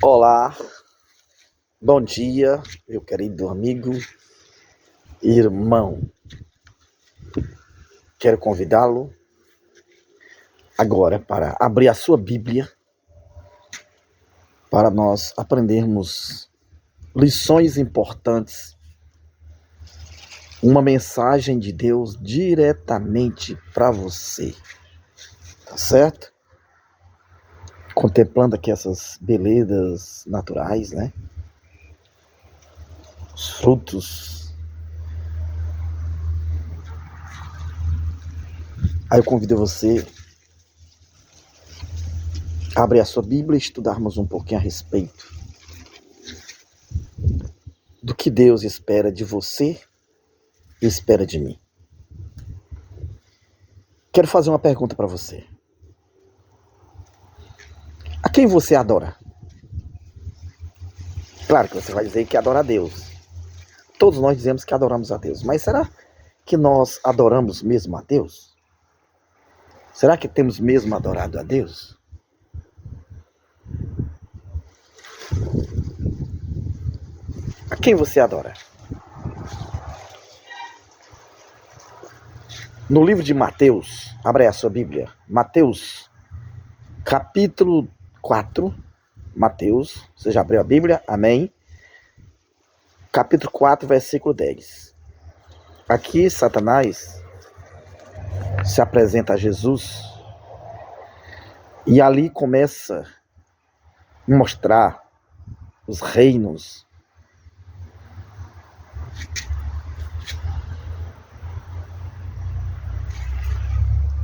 Olá, bom dia, meu querido amigo e irmão. Quero convidá-lo agora para abrir a sua Bíblia para nós aprendermos lições importantes, uma mensagem de Deus diretamente para você, tá certo? Contemplando aqui essas belezas naturais, né? Os frutos. Aí eu convido você a abrir a sua Bíblia e estudarmos um pouquinho a respeito do que Deus espera de você e espera de mim. Quero fazer uma pergunta para você. A quem você adora? Claro que você vai dizer que adora a Deus. Todos nós dizemos que adoramos a Deus. Mas será que nós adoramos mesmo a Deus? Será que temos mesmo adorado a Deus? A quem você adora? No livro de Mateus, abre aí a sua Bíblia. Mateus, capítulo 4. Mateus, você já abriu a Bíblia? Amém. Capítulo 4, versículo 10. Aqui, Satanás se apresenta a Jesus e ali começa a mostrar os reinos,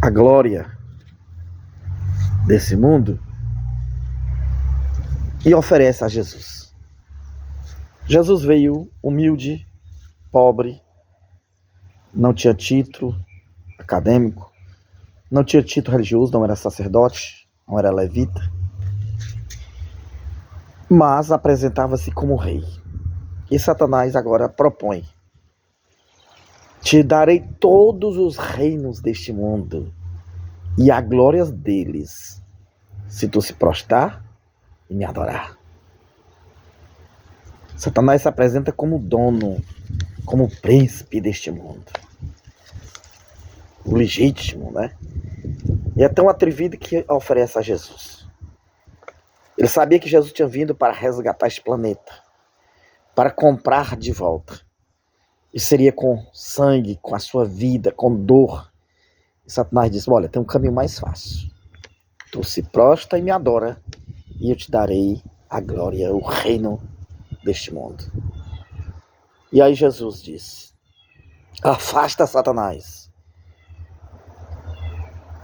a glória desse mundo e oferece a Jesus. Jesus veio humilde, pobre, não tinha título acadêmico, não tinha título religioso, não era sacerdote, não era levita, mas apresentava-se como rei. E Satanás agora propõe: te darei todos os reinos deste mundo e a glória deles, se tu se prostrar e me adorar. Satanás se apresenta como dono, como príncipe deste mundo. O legítimo, né? E é tão atrevido que oferece a Jesus. Ele sabia que Jesus tinha vindo para resgatar este planeta, para comprar de volta. E seria com sangue, com a sua vida, com dor. E Satanás disse: olha, tem um caminho mais fácil. Tu se prostra e me adora, e eu te darei a glória, o reino deste mundo. E aí Jesus disse: afasta Satanás.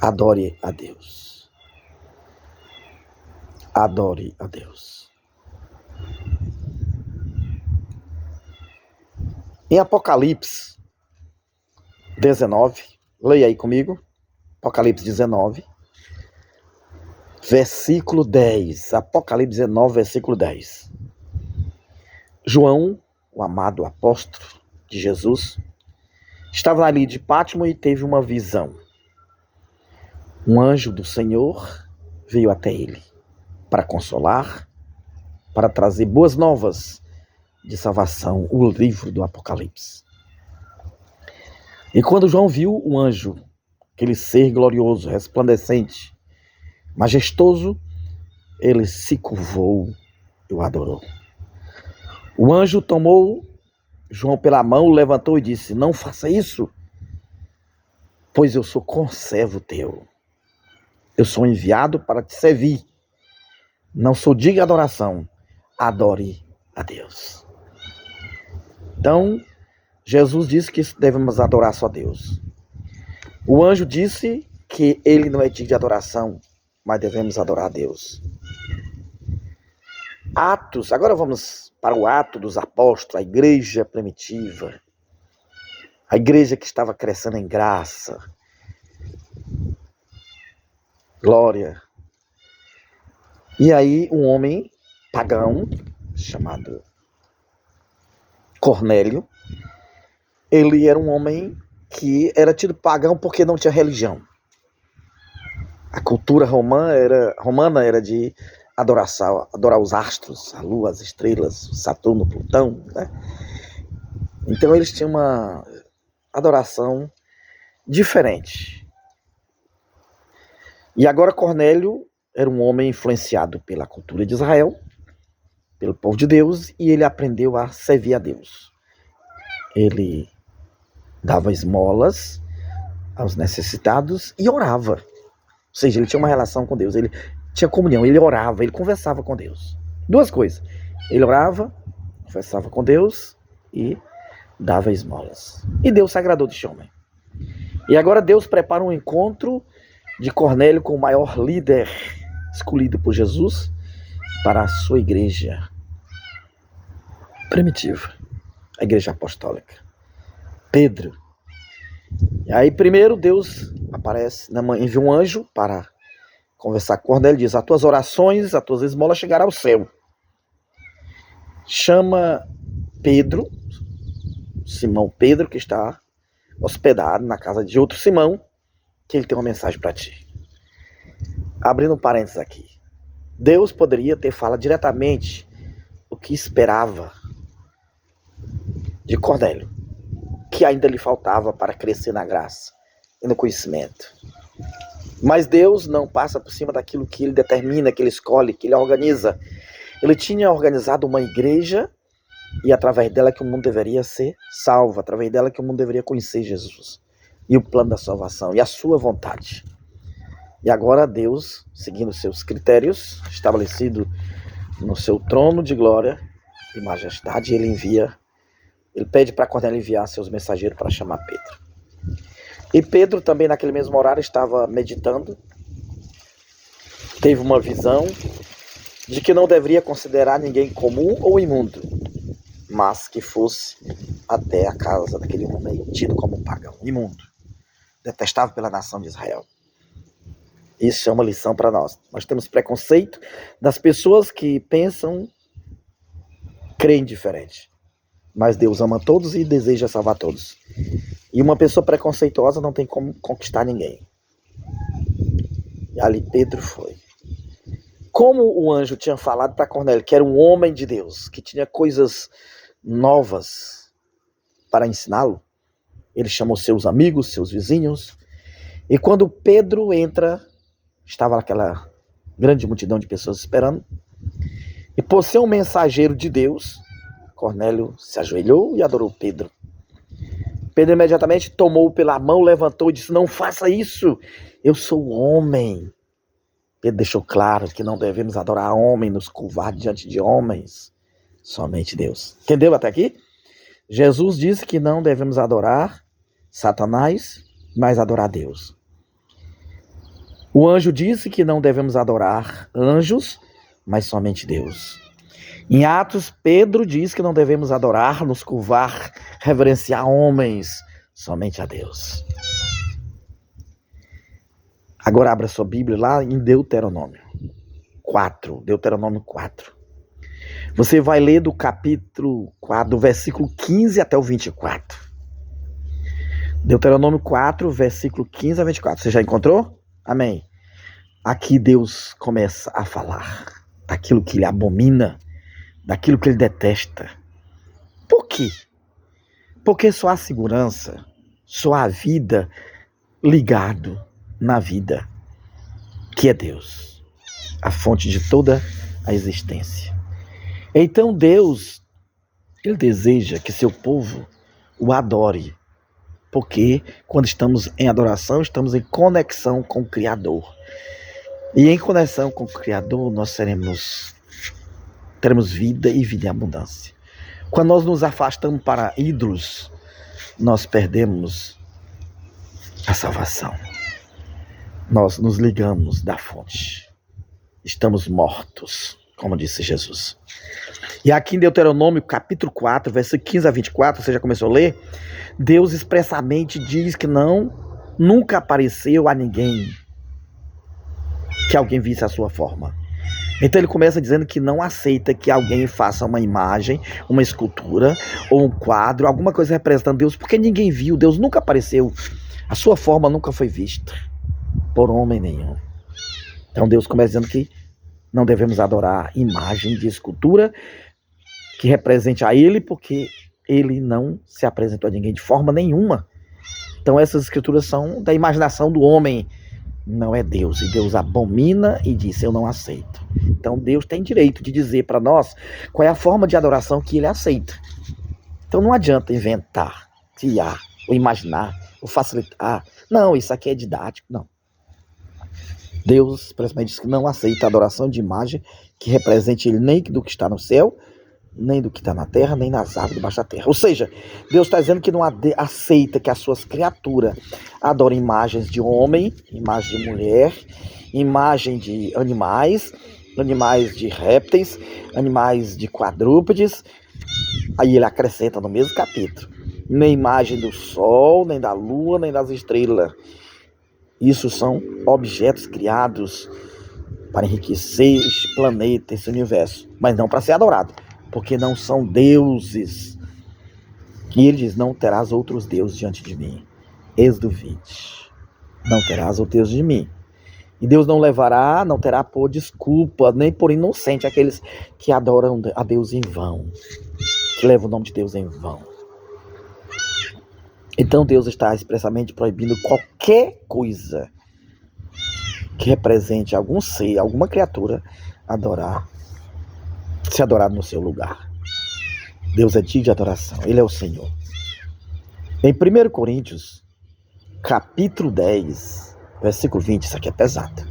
Adore a Deus. Adore a Deus. Em Apocalipse 19, leia aí comigo. Apocalipse 19, versículo 10. Apocalipse 19, versículo 10. João, o amado apóstolo de Jesus, estava ali de Pátimo e teve uma visão. Um anjo do Senhor veio até ele para consolar, para trazer boas novas de salvação, o livro do Apocalipse. E quando João viu o anjo, aquele ser glorioso, resplandecente, majestoso, ele se curvou e o adorou. O anjo tomou João pela mão, levantou e disse: não faça isso, pois eu sou conservo teu. Eu sou enviado para te servir. Não sou digno de adoração. Adore a Deus. Então, Jesus disse que devemos adorar só a Deus. O anjo disse que ele não é digno de adoração, mas devemos adorar a Deus. Atos, agora vamos para o ato dos apóstolos, a igreja primitiva. A igreja que estava crescendo em graça, glória. E aí um homem pagão, chamado Cornélio, ele era um homem que era tido pagão porque não tinha religião. A cultura romana era de adorar os astros, a lua, as estrelas, Saturno, Plutão, né? Então eles tinham uma adoração diferente. E agora Cornélio era um homem influenciado pela cultura de Israel, pelo povo de Deus, e ele aprendeu a servir a Deus. Ele dava esmolas aos necessitados e orava. Ou seja, ele tinha uma relação com Deus, ele tinha comunhão, ele orava, ele conversava com Deus. Duas coisas. Ele orava, conversava com Deus e dava esmolas. E Deus se agradou desse homem. E agora Deus prepara um encontro de Cornélio com o maior líder escolhido por Jesus para a sua igreja primitiva, a igreja apostólica, Pedro. E aí primeiro Deus aparece, envia um anjo para conversar com Cornélio, diz: as tuas orações, as tuas esmolas chegarão ao céu. Chama Pedro, Simão Pedro, que está hospedado na casa de outro Simão, que ele tem uma mensagem para ti. Abrindo um parênteses aqui. Deus poderia ter falado diretamente o que esperava de Cornélio, que ainda lhe faltava para crescer na graça e no conhecimento. Mas Deus não passa por cima daquilo que ele determina, que ele escolhe, que ele organiza. Ele tinha organizado uma igreja e através dela que o mundo deveria ser salvo, através dela que o mundo deveria conhecer Jesus e o plano da salvação e a sua vontade. E agora Deus, seguindo seus critérios, estabelecido no seu trono de glória e majestade, ele pede para Cornélio enviar seus mensageiros para chamar Pedro. E Pedro também naquele mesmo horário estava meditando, teve uma visão de que não deveria considerar ninguém comum ou imundo, mas que fosse até a casa daquele homem tido como um pagão, imundo, detestável pela nação de Israel. Isso é uma lição para nós. Nós temos preconceito das pessoas que pensam, creem diferente. Mas Deus ama todos e deseja salvar todos. E uma pessoa preconceituosa não tem como conquistar ninguém. E ali Pedro foi. Como o anjo tinha falado para Cornélio, que era um homem de Deus, que tinha coisas novas para ensiná-lo, ele chamou seus amigos, seus vizinhos. E quando Pedro entra, estava aquela grande multidão de pessoas esperando. E por ser um mensageiro de Deus, Cornélio se ajoelhou e adorou Pedro. Pedro imediatamente tomou-o pela mão, levantou e disse: não faça isso, eu sou homem. Pedro deixou claro que não devemos adorar homem, nos curvar diante de homens, somente Deus. Entendeu até aqui? Jesus disse que não devemos adorar Satanás, mas adorar Deus. O anjo disse que não devemos adorar anjos, mas somente Deus. Em Atos, Pedro diz que não devemos adorar, nos curvar, reverenciar homens, somente a Deus. Agora abra sua Bíblia lá em Deuteronômio 4. Deuteronômio 4. Você vai ler do capítulo 4, do versículo 15 até o 24. Deuteronômio 4, versículo 15 a 24. Você já encontrou? Amém. Aqui Deus começa a falar daquilo que ele abomina, daquilo que ele detesta. Por quê? Porque só há segurança, só há vida ligado na vida, que é Deus, a fonte de toda a existência. Então Deus, ele deseja que seu povo o adore, porque quando estamos em adoração, estamos em conexão com o Criador. E em conexão com o Criador, nós teremos vida e vida em abundância. Quando nós nos afastamos para ídolos, nós perdemos a salvação. Nós nos ligamos da fonte. Estamos mortos, como disse Jesus. E aqui em Deuteronômio, capítulo 4, versículo 15 a 24, você já começou a ler? Deus expressamente diz que nunca apareceu a ninguém que alguém visse a sua forma. Então ele começa dizendo que não aceita que alguém faça uma imagem, uma escultura ou um quadro, alguma coisa representando Deus, porque ninguém viu, Deus nunca apareceu, a sua forma nunca foi vista por homem nenhum. Então Deus começa dizendo que Não devemos adorar imagem de escultura que represente a ele, porque ele não se apresentou a ninguém de forma nenhuma. Então essas escrituras são da imaginação do homem, não é Deus. E Deus abomina e diz: eu não aceito. Então Deus tem direito de dizer para nós qual é a forma de adoração que ele aceita. Então não adianta inventar, criar, ou imaginar, ou facilitar. Não, isso aqui é didático, não. Deus expressamente diz que não aceita a adoração de imagem que represente ele nem do que está no céu, nem do que está na terra, nem nas águas debaixo da terra. Ou seja, Deus está dizendo que não aceita que as suas criaturas adorem imagens de homem, imagem de mulher, imagem de animais, animais de répteis, animais de quadrúpedes. Aí ele acrescenta no mesmo capítulo: nem imagem do sol, nem da lua, nem das estrelas. Isso são objetos criados para enriquecer este planeta, esse universo, mas não para ser adorado, porque não são deuses. E ele diz: não terás outros deuses diante de mim. Êxodo 20. Não terás outros deuses de mim. E Deus não terá por desculpa, nem por inocente aqueles que adoram a Deus em vão, que levam o nome de Deus em vão. Então Deus está expressamente proibindo qualquer coisa que represente algum ser, alguma criatura, ser adorado no seu lugar. Deus é digno de adoração, ele é o Senhor. Em 1 Coríntios, capítulo 10, versículo 20, isso aqui é pesado.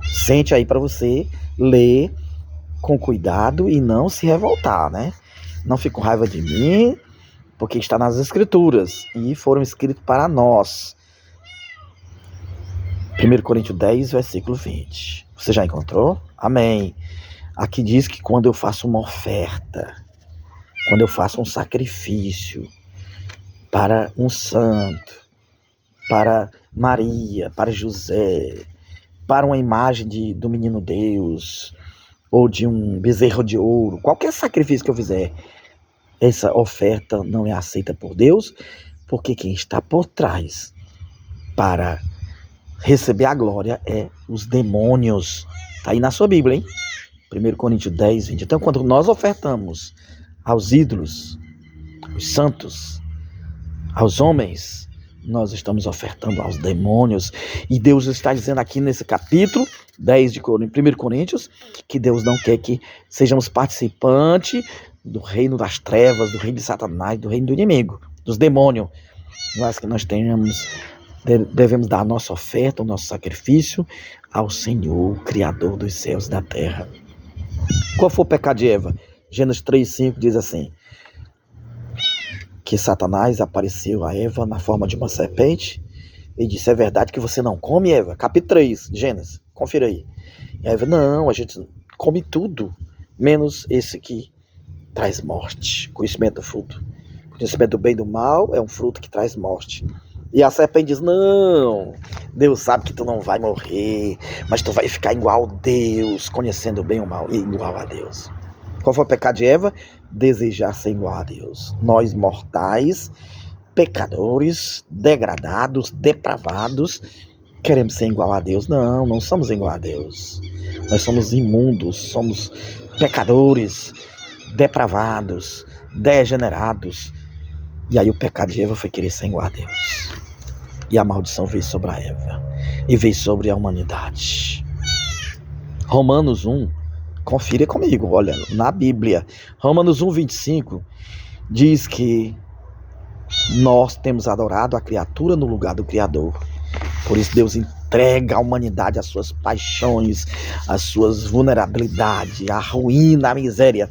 Sente aí para você ler com cuidado e não se revoltar, né? Não fique com raiva de mim, porque está nas Escrituras e foram escritos para nós. 1 Coríntios 10, versículo 20. Você já encontrou? Amém. Aqui diz que quando eu faço uma oferta, quando eu faço um sacrifício para um santo, para Maria, para José, para uma imagem do menino Deus, ou de um bezerro de ouro, qualquer sacrifício que eu fizer, essa oferta não é aceita por Deus, porque quem está por trás para receber a glória é os demônios. Está aí na sua Bíblia, hein? 1 Coríntios 10, 20. Então, quando nós ofertamos aos ídolos, aos santos, aos homens, nós estamos ofertando aos demônios. E Deus está dizendo aqui nesse capítulo 10 de 1 Coríntios, que Deus não quer que sejamos participantes do reino das trevas, do reino de Satanás, do reino do inimigo, dos demônios. Mas que nós devemos dar a nossa oferta, o nosso sacrifício ao Senhor, Criador dos céus e da terra. Qual foi o pecado de Eva? Gênesis 3:5 diz assim: que Satanás apareceu a Eva na forma de uma serpente e disse: é verdade que você não come, Eva? Capítulo 3, Gênesis, confira aí. E a Eva: não, a gente come tudo, menos esse que traz morte. Conhecimento do fruto. Conhecimento do bem e do mal é um fruto que traz morte. E a serpente diz: não, Deus sabe que tu não vai morrer, mas tu vai ficar igual a Deus, conhecendo o bem e o mal, e igual a Deus. Qual foi o pecado de Eva? Desejar ser igual a Deus. Nós mortais, pecadores, degradados, depravados, queremos ser igual a Deus. Não, não somos igual a Deus. Nós somos imundos, somos pecadores, depravados, degenerados. E aí o pecado de Eva foi querer ser igual a Deus. E a maldição veio sobre a Eva. E veio sobre a humanidade. Romanos 1, confira comigo, olha, na Bíblia. Romanos 1, 25, diz que nós temos adorado a criatura no lugar do Criador. Por isso Deus entrega à humanidade as suas paixões, as suas vulnerabilidades, a ruína, a miséria.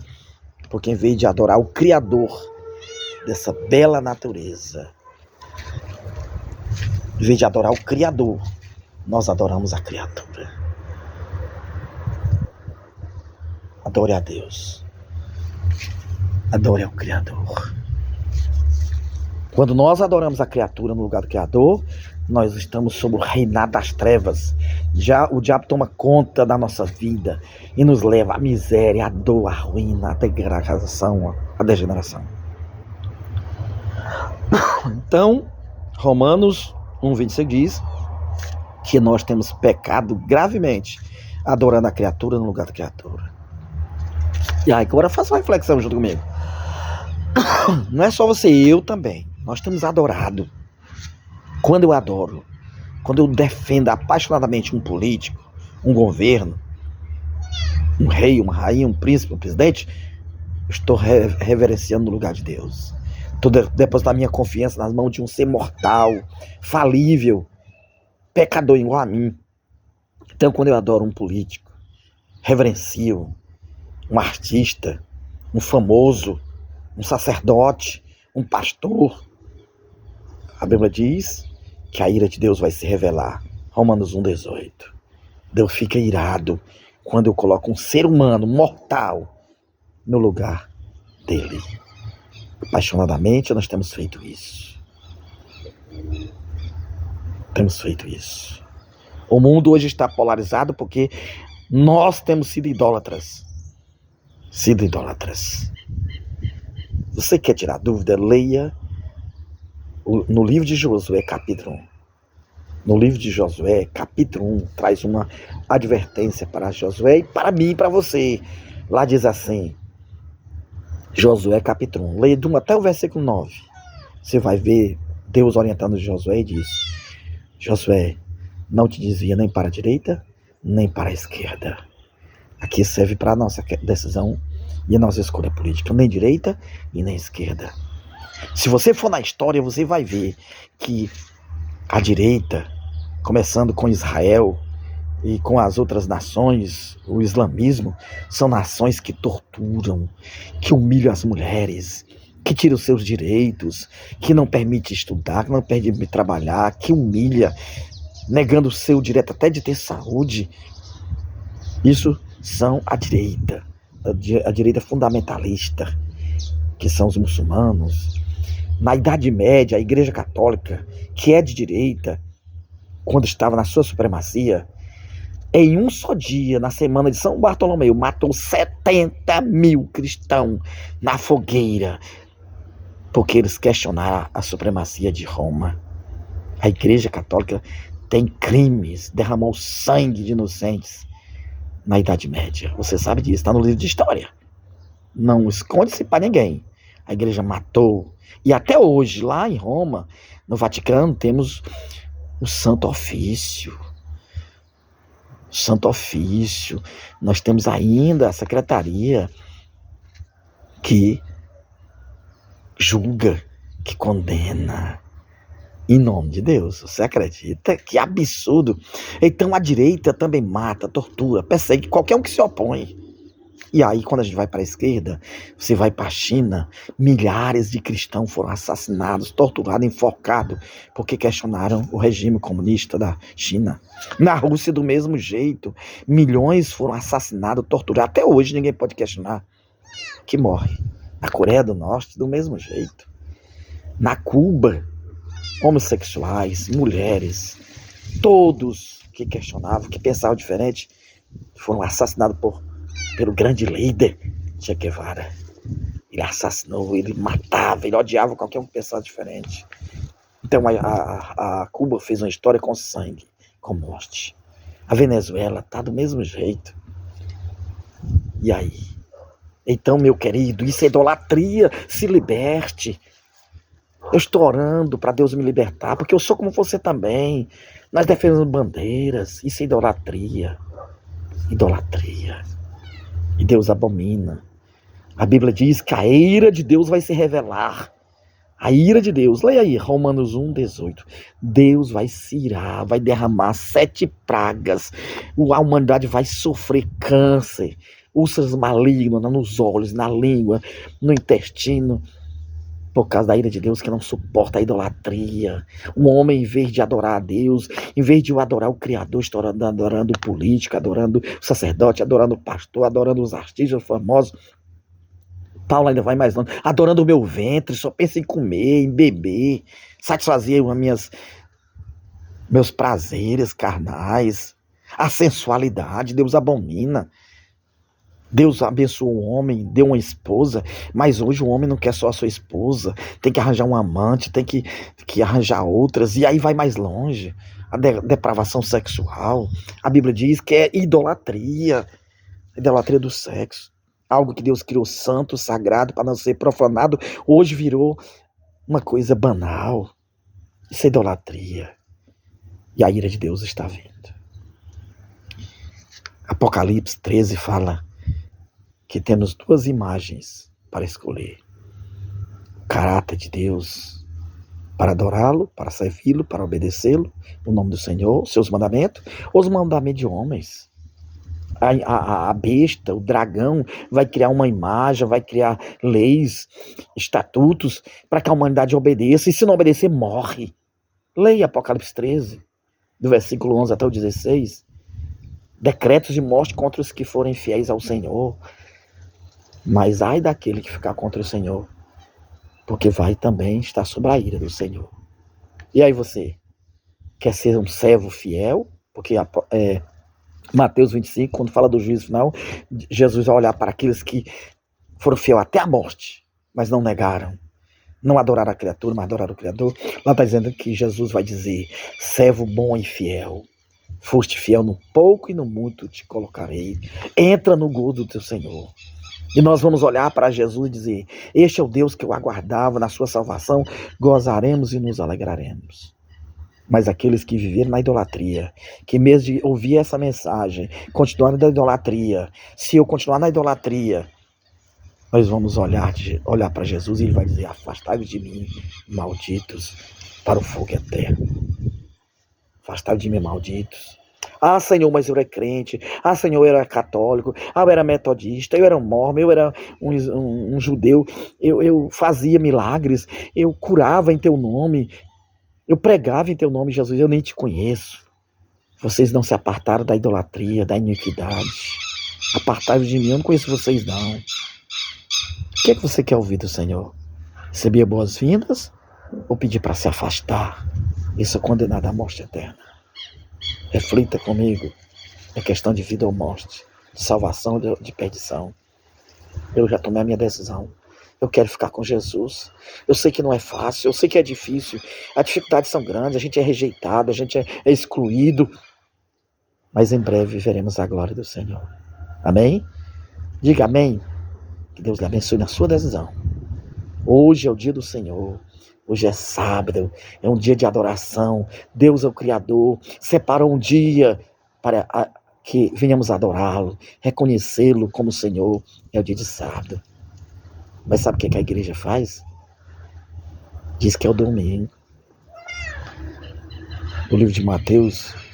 Porque em vez de adorar o Criador dessa bela natureza, em vez de adorar o Criador, nós adoramos a criatura. Adore a Deus. Adore ao Criador. Quando nós adoramos a criatura no lugar do Criador, nós estamos sob o reinado das trevas. Já o diabo toma conta da nossa vida e nos leva à miséria, à dor, à ruína, à degradação, à degeneração. Então, Romanos 1, 26 diz que nós temos pecado gravemente adorando a criatura no lugar da criatura. E aí, agora faça uma reflexão junto comigo. Não é só você, eu também. Nós temos adorado. Quando eu adoro, quando eu defendo apaixonadamente um político, um governo, um rei, uma rainha, um príncipe, um presidente, eu estou reverenciando no lugar de Deus. Estou depositando minha confiança nas mãos de um ser mortal, falível, pecador igual a mim. Então, quando eu adoro um político, reverencio um artista, um famoso, um sacerdote, um pastor, a Bíblia diz que a ira de Deus vai se revelar. Romanos 1,18. Deus fica irado quando eu coloco um ser humano mortal no lugar dele. Apaixonadamente nós temos feito isso. Temos feito isso. O mundo hoje está polarizado porque nós temos sido idólatras. Você quer tirar dúvida? Leia no livro de Josué, capítulo 1. No livro de Josué, capítulo 1, traz uma advertência para Josué e para mim e para você. Lá diz assim, Josué, capítulo 1, leia até o versículo 9. Você vai ver Deus orientando Josué e diz, Josué, não te desvia nem para a direita, nem para a esquerda. Aqui serve para a nossa decisão e a nossa escolha política, nem direita e nem esquerda. Se você for na história, você vai ver que a direita, começando com Israel e com as outras nações, o islamismo, são nações que torturam, que humilham as mulheres, que tiram os seus direitos, que não permite estudar, que não permite trabalhar, que humilha, negando o seu direito até de ter saúde. Isso são a direita fundamentalista, que são os muçulmanos. Na Idade Média, a Igreja Católica, que é de direita, quando estava na sua supremacia, em um só dia, na semana de São Bartolomeu, matou 70 mil cristãos na fogueira, porque eles questionaram a supremacia de Roma. A Igreja Católica tem crimes, derramou sangue de inocentes na Idade Média. Você sabe disso, está no livro de história. Não esconde-se para ninguém. A igreja matou. E até hoje, lá em Roma, no Vaticano, temos o Santo Ofício. Santo Ofício. Nós temos ainda a secretaria que julga, que condena. Em nome de Deus, você acredita? Que absurdo. Então a direita também mata, tortura, persegue qualquer um que se opõe. E aí quando a gente vai para a esquerda, você vai para a China, milhares de cristãos foram assassinados, torturados, enforcados, porque questionaram o regime comunista da China. Na Rússia do mesmo jeito, milhões foram assassinados, torturados, até hoje ninguém pode questionar que morre. Na Coreia do Norte do mesmo jeito. Na Cuba, homossexuais, mulheres, todos que questionavam, que pensavam diferente, foram assassinados pelo grande líder Che Guevara. Ele assassinou, ele matava, ele odiava qualquer um que pensasse diferente. Então a Cuba fez uma história com sangue, com morte. A Venezuela está do mesmo jeito. E aí? Então, meu querido, isso é idolatria, se liberte. Eu estou orando para Deus me libertar, porque eu sou como você também. Nós defendemos bandeiras, isso é idolatria. Idolatria. E Deus abomina. A Bíblia diz que a ira de Deus vai se revelar. A ira de Deus, leia aí, Romanos 1,18. Deus vai se irar, vai derramar 7 pragas. A humanidade vai sofrer câncer, úlceras malignas nos olhos, na língua, no intestino, por causa da ira de Deus que não suporta a idolatria. Um homem, em vez de adorar a Deus, em vez de adorar o Criador, está adorando o político, adorando o sacerdote, adorando o pastor, adorando os artistas famosos. Paulo ainda vai mais longe, adorando o meu ventre, só pensa em comer, em beber, satisfazer meus prazeres carnais, a sensualidade. Deus abomina. Deus abençoou o homem, deu uma esposa, mas hoje o homem não quer só a sua esposa, tem que arranjar um amante, tem que arranjar outras, e aí vai mais longe. a depravação sexual. A Bíblia diz que é idolatria do sexo. Algo que Deus criou santo, sagrado, para não ser profanado, hoje virou uma coisa banal. Isso é idolatria. E a ira de Deus está vindo. Apocalipse 13 fala que temos duas imagens para escolher. O caráter de Deus para adorá-lo, para servi-lo, para obedecê-lo, o nome do Senhor, seus mandamentos, ou os mandamentos de homens. A besta, o dragão, vai criar uma imagem, vai criar leis, estatutos, para que a humanidade obedeça, e se não obedecer, morre. Leia Apocalipse 13, do versículo 11 até o 16. Decretos de morte contra os que forem fiéis ao Senhor. Mas ai daquele que ficar contra o Senhor, porque vai também estar sob a ira do Senhor. E aí você quer ser um servo fiel? Porque Mateus 25, quando fala do juízo final, Jesus vai olhar para aqueles que foram fiéis até a morte, mas não negaram. Não adoraram a criatura, mas adoraram o Criador. Lá está dizendo que Jesus vai dizer: servo bom e fiel. Foste fiel no pouco e no muito te colocarei. Entra no gozo do teu Senhor. E nós vamos olhar para Jesus e dizer: este é o Deus que eu aguardava, na sua salvação gozaremos e nos alegraremos. Mas aqueles que viveram na idolatria, que mesmo de ouvir essa mensagem, continuaram na idolatria, se eu continuar na idolatria, nós vamos olhar para Jesus e ele vai dizer: afastai-vos de mim, malditos, para o fogo eterno. Afastai-vos de mim, malditos. Ah, Senhor, mas eu era crente. Ah, Senhor, eu era católico. Ah, eu era metodista. Eu era um mórmon. Eu era um judeu. Eu fazia milagres. Eu curava em teu nome. Eu pregava em teu nome, Jesus. Eu nem te conheço. Vocês não se apartaram da idolatria, da iniquidade. Apartai-vos de mim. Eu não conheço vocês, não. O que é que você quer ouvir do Senhor? Receber boas-vindas ou pedir para se afastar? Isso é condenado à morte eterna. Reflita comigo. É questão de vida ou morte, de salvação ou de perdição. Eu já tomei a minha decisão. Eu quero ficar com Jesus. Eu sei que não é fácil, eu sei que é difícil. As dificuldades são grandes, a gente é rejeitado, a gente é excluído. Mas em breve veremos a glória do Senhor. Amém? Diga amém. Que Deus lhe abençoe na sua decisão. Hoje é o dia do Senhor. Hoje é sábado, é um dia de adoração. Deus é o Criador. Separou um dia para que venhamos adorá-lo, reconhecê-lo como Senhor. É o dia de sábado. Mas sabe o que a igreja faz? Diz que é o domingo. No livro de Mateus,